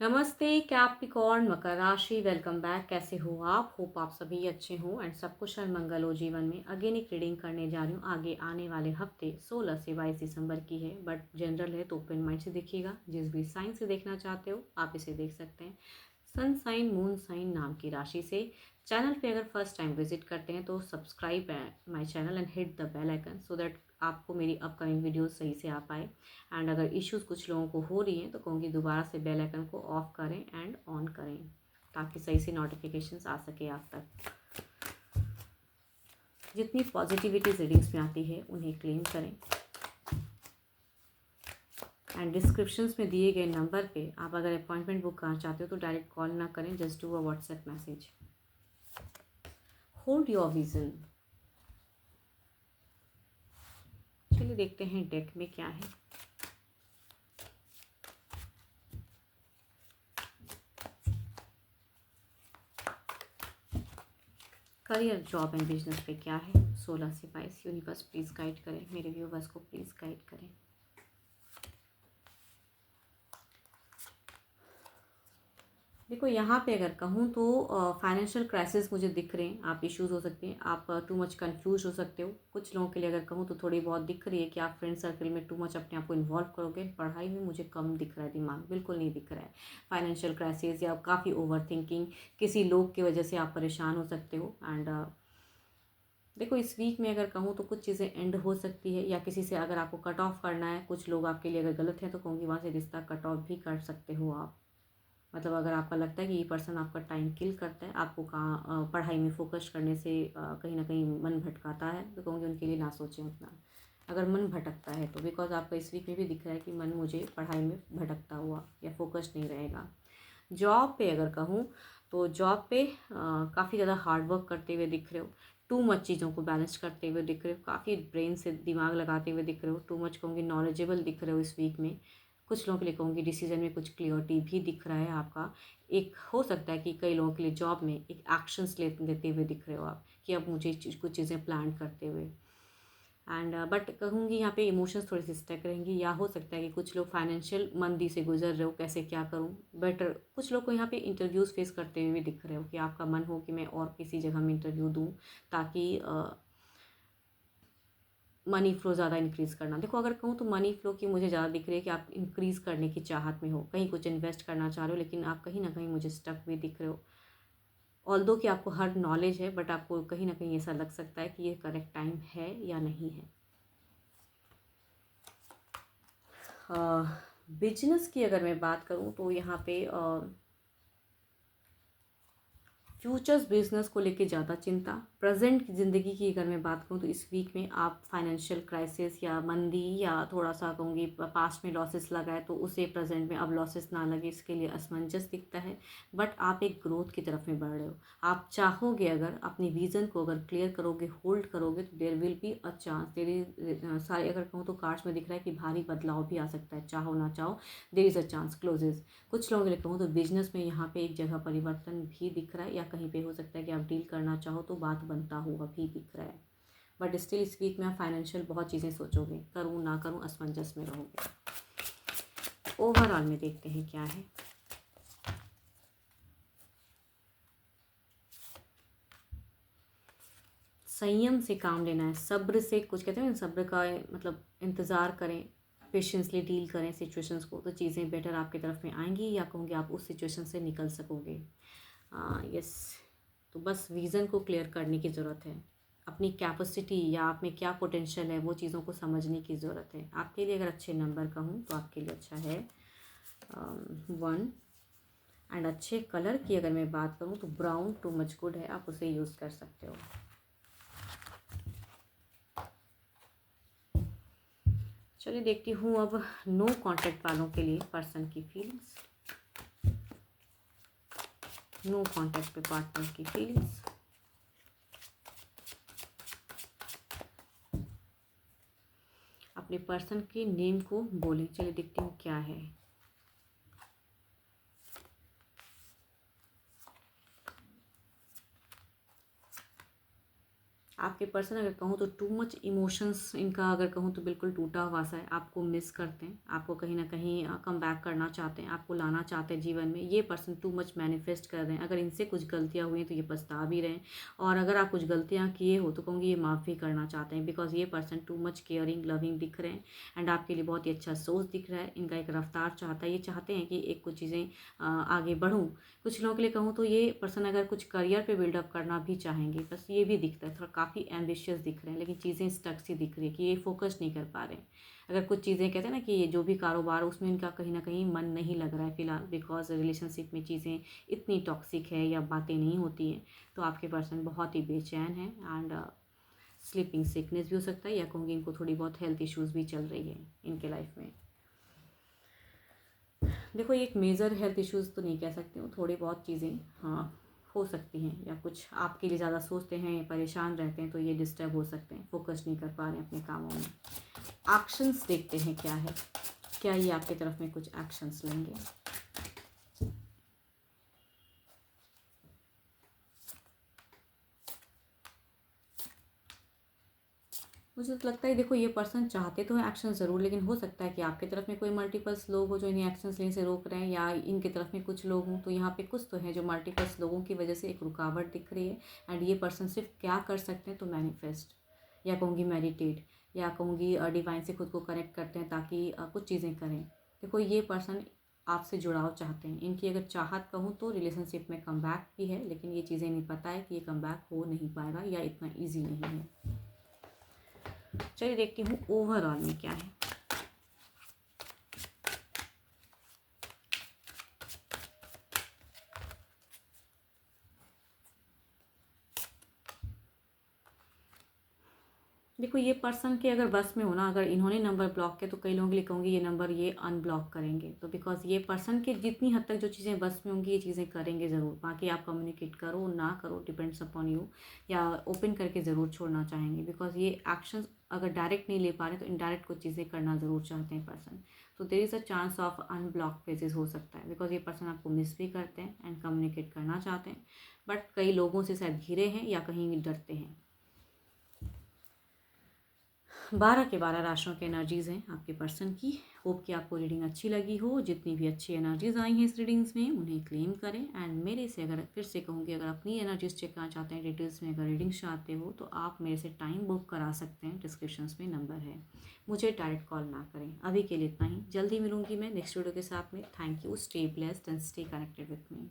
नमस्ते कैप्रिकॉर्न मकर राशि, welcome back. कैसे हो आप? होप आप सभी अच्छे हो एंड सब कुशल मंगल हो जीवन में। अगेन एक रीडिंग करने जा रही हूँ। आगे आने वाले हफ्ते 16 से 22 दिसंबर की है, बट जनरल है तो ओपन माइंड से देखिएगा। जिस भी साइन से देखना चाहते हो आप इसे देख सकते हैं। सन साइन, मून साइन नाम की राशि से। चैनल पे अगर फर्स्ट टाइम विजिट करते हैं तो subscribe my channel and hit the bell icon so that आपको मेरी अपकमिंग वीडियोस सही से आ पाए। एंड अगर इश्यूज कुछ लोगों को हो रही हैं तो कहूँगी दोबारा से बेल आइकन को ऑफ करें एंड ऑन करें ताकि सही से नोटिफिकेशंस आ सके आप तक। जितनी पॉजिटिविटी रीडिंग्स में आती है उन्हें क्लेम करें एंड डिस्क्रिप्शंस में दिए गए नंबर पे आप अगर अपॉइंटमेंट बुक करना चाहते हो तो डायरेक्ट कॉल ना करें, just do a WhatsApp message. Hold your vision. चलिए देखते हैं डेक में क्या है। करियर, जॉब एंड बिजनेस पे क्या है 16 से 22। यूनिवर्स प्लीज़ गाइड करें, मेरे व्यूवर्स को प्लीज़ गाइड करें। देखो यहाँ पे अगर कहूँ तो फाइनेंशियल क्राइसिस मुझे दिख रहे हैं। आप इश्यूज हो सकते हैं, आप टू मच कंफ्यूज हो सकते हो। कुछ लोगों के लिए अगर कहूँ तो थोड़ी बहुत दिख रही है कि आप फ्रेंड सर्कल में टू मच अपने आप को इन्वॉल्व करोगे। पढ़ाई में मुझे कम दिख रहा है, दिमाग बिल्कुल नहीं दिख रहा है। फाइनेंशियल क्राइसिस या काफ़ी ओवर थिंकिंग, किसी लोग की वजह से आप परेशान हो सकते हो। एंड देखो इस वीक में अगर कहूँ तो कुछ चीज़ें एंड हो सकती है, या किसी से अगर आपको कट ऑफ करना है, कुछ लोग आपके लिए अगर गलत हैं तो कहूँगी वहाँ से रिश्ता कट ऑफ भी कर सकते हो आप। मतलब अगर आपका लगता है कि ये पर्सन आपका टाइम किल करता है, आपको कहाँ पढ़ाई में फोकस करने से कहीं ना कहीं मन भटकाता है, तो कहूँगी उनके लिए ना सोचें उतना। अगर मन भटकता है तो बिकॉज आपका इस वीक में भी दिख रहा है कि मन मुझे पढ़ाई में भटकता हुआ या फोकस नहीं रहेगा। जॉब पे अगर कहूँ तो जॉब पे काफ़ी ज़्यादा हार्ड वर्क करते हुए दिख रहे हो। टू मच चीज़ों को बैलेंस करते हुए दिख रहे हो, काफ़ी ब्रेन से दिमाग लगाते हुए दिख रहे हो। टू मच कहूँगी नॉलेजेबल दिख रहे हो इस वीक में। कुछ लोगों के लिए कहूँगी डिसीजन में कुछ क्लियरिटी भी दिख रहा है आपका। एक हो सकता है कि कई लोगों के लिए जॉब में एक एक्शंस लेते हुए दिख रहे हो आप कि अब मुझे कुछ चीज़ें प्लान करते हुए। एंड बट कहूँगी यहाँ पे इमोशंस थोड़ी सी स्टक रहेंगी, या हो सकता है कि कुछ लोग फाइनेंशियल मंदी से गुजर रहे हो, कैसे क्या करूँ बेटर। कुछ लोग को यहाँ पे इंटरव्यूज़ फेस करते हुए भी दिख रहे हो कि आपका मन हो कि मैं और किसी जगह में इंटरव्यू दूँ ताकि मनी फ्लो ज़्यादा इंक्रीज़ करना। देखो अगर कहूँ तो मनी फ्लो की मुझे ज़्यादा दिख रही है कि आप इंक्रीज़ करने की चाहत में हो, कहीं कुछ इन्वेस्ट करना चाह रहे हो, लेकिन आप कहीं ना कहीं मुझे स्टक भी दिख रहे हो। ऑल्दो कि आपको हर नॉलेज है, बट आपको कहीं ना कहीं ऐसा लग सकता है कि ये करेक्ट टाइम है या नहीं है। बिजनेस की अगर मैं बात करूं तो यहाँ पे फ्यूचर्स बिजनेस को लेके ज़्यादा चिंता। प्रेजेंट की ज़िंदगी की अगर मैं बात करूँ तो इस वीक में आप फाइनेंशियल क्राइसिस या मंदी या थोड़ा सा कहूँगी पास्ट में लॉसेस लगा है तो उसे प्रेजेंट में अब लॉसेस ना लगे, इसके लिए असमंजस दिखता है। बट आप एक ग्रोथ की तरफ में बढ़ रहे हो। आप चाहोगे, अगर अपनी विज़न को अगर क्लियर करोगे, होल्ड करोगे तो there will be a chance. तेरी सारे अगर कहूँ तो कार्ड्स में दिख रहा है कि भारी बदलाव भी आ सकता है, चाहो ना चाहो there is a chance closes. कुछ लोगों के लिए कहूँ तो बिजनेस में यहाँ पे एक जगह परिवर्तन भी दिख रहा है, या कहीं पे हो सकता है कि आप डील करना चाहो तो बात बनता हुआ भी दिख रहा है। बट स्टिल इस वीक में आप फाइनेंशियल बहुत चीज़ें सोचोगे, करूँ ना करूँ असमंजस में रहोगे। ओवरऑल में देखते हैं क्या है। संयम से काम लेना है, सब्र से, कुछ कहते हैं ना सब्र का मतलब इंतज़ार करें, पेशेंसली डील करें सिचुएशंस को, तो चीज़ें बेटर आपकी तरफ में आएंगी, या कहूँगी आप उस सिचुएशन से निकल सकोगे। यस। तो बस विज़न को क्लियर करने की ज़रूरत है। अपनी कैपेसिटी या आप में क्या पोटेंशियल है वो चीज़ों को समझने की ज़रूरत है। आपके लिए अगर अच्छे नंबर कहूँ तो आपके लिए अच्छा है 1। एंड अच्छे कलर की अगर मैं बात करूँ तो ब्राउन टू मच गुड है, आप उसे यूज़ कर सकते हो। चलिए देखती हूँ अब नो कांटेक्ट वालों के लिए पर्सन की फीलिंग्स। नो कांटेक्ट पे पार्टनर की फीलिंग्स। अपने पर्सन के नेम को बोलें। चलिए देखती हूँ क्या है। आपके पर्सन अगर कहूँ तो टू मच इमोशंस इनका अगर कहूँ तो बिल्कुल टूटा हुआ सा है, आपको मिस करते हैं, आपको कहीं ना कहीं कम बैक करना चाहते हैं, आपको लाना चाहते हैं जीवन में। ये पर्सन टू मच मैनिफेस्ट कर रहे हैं। अगर इनसे कुछ गलतियाँ हुई हैं तो ये पछता भी रहे हैं, और अगर आप कुछ गलतियाँ किए हो तो कहूँगी ये माफ़ भी करना चाहते हैं, बिकॉज ये person too much caring loving दिख रहे हैं एंड आपके लिए बहुत ही अच्छा सोच दिख रहा है। इनका एक रफ्तार चाहता है, ये चाहते हैं कि एक कुछ चीज़ें आगे बढ़ूँ। कुछ लोगों के लिए कहूँ तो ये पर्सन अगर कुछ करियर पे बिल्डअप करना भी चाहेंगे, बस ये भी दिखता है, थोड़ा काफ़ी एम्बिशियस दिख रहे हैं, लेकिन चीज़ें स्टक सी दिख रही है कि ये फोकस नहीं कर पा रहे हैं। अगर कुछ चीज़ें कहते हैं ना कि ये जो भी कारोबार उसमें इनका कहीं ना कहीं मन नहीं लग रहा है फ़िलहाल, बिकॉज रिलेशनशिप में चीज़ें इतनी टॉक्सिक है या बातें नहीं होती हैं, तो आपके पर्सन बहुत ही बेचैन है एंड स्लीपिंग सिकनेस भी हो सकता है, या कहूँगी इनको थोड़ी बहुत हेल्थ इश्यूज़ भी चल रही है इनके लाइफ में। देखो ये एक मेजर हेल्थ इश्यूज़ तो नहीं कह सकती हूँ, थोड़ी बहुत चीज़ें हाँ हो सकती हैं, या कुछ आपके लिए ज़्यादा सोचते हैं, परेशान रहते हैं तो ये डिस्टर्ब हो सकते हैं, फोकस नहीं कर पा रहे हैं अपने कामों में। एक्शंस देखते हैं क्या है, क्या ये आपकी तरफ में कुछ एक्शंस लेंगे। मुझे तो लगता है देखो ये पर्सन चाहते तो हैं एक्शन ज़रूर, लेकिन हो सकता है कि आपकी तरफ में कोई मल्टीपल्स लोग हो जो इन्हें एक्शंस लेने से रोक रहे हैं, या इनकी तरफ में कुछ लोग हों, तो यहाँ पे कुछ तो है जो मल्टीपल्स लोगों की वजह से एक रुकावट दिख रही है। एंड ये पर्सन सिर्फ क्या कर सकते हैं तो मैनिफेस्ट, या कहूँगी मेडिटेट, या कहूँगी डिवाइन से खुद को कनेक्ट करते हैं ताकि कुछ चीज़ें करें। देखो ये पर्सन आपसे जुड़ाव चाहते हैं, इनकी अगर चाहत कहूँ तो रिलेशनशिप में कम बैक भी है, लेकिन ये चीज़ें नहीं पता है कि ये कम बैक हो नहीं पाएगा या इतना ईजी नहीं है। चलिए देखती हूँ ओवरऑल में क्या है। देखो ये पर्सन के अगर बस में हो ना, अगर इन्होंने नंबर ब्लॉक किया तो कई लोगों के लिए कहूँगी ये नंबर ये अनब्लॉक करेंगे, तो बिकॉज ये पर्सन के जितनी हद तक जो चीज़ें बस में होंगी ये चीज़ें करेंगे ज़रूर। बाकी आप कम्युनिकेट करो ना करो डिपेंड्स अपॉन यू, या ओपन करके ज़रूर छोड़ना चाहेंगे, बिकॉज ये एक्शंस अगर डायरेक्ट नहीं ले पा रहे तो इनडायरेक्ट कुछ चीज़ें करना ज़रूर चाहते हैं पर्सन। तो there is a chance of unblock phases हो सकता है, बिकॉज ये पर्सन आपको मिस भी करते हैं एंड कम्युनिकेट करना चाहते हैं, बट कई लोगों से शायद घिरे हैं या कहीं डरते हैं। 12 के 12 राशियों की एनर्जीज़ हैं आपके पर्सन की। होप कि आपको रीडिंग अच्छी लगी हो। जितनी भी अच्छी एनर्जीज़ आई हैं इस रीडिंग्स में उन्हें क्लेम करें, एंड मेरे से अगर फिर से कहूँगी अगर अपनी एनर्जीज चेक करना चाहते हैं डिटेल्स में, अगर रीडिंग्स चाहते हो तो आप मेरे से टाइम बुक करा सकते हैं, डिस्क्रिप्शंस में नंबर है। मुझे डायरेक्ट कॉल ना करें। अभी के लिए इतना ही, जल्दी मिलूंगी मैं नेक्स्ट वीडियो के साथ में। Thank you, stay blessed and stay connected with me.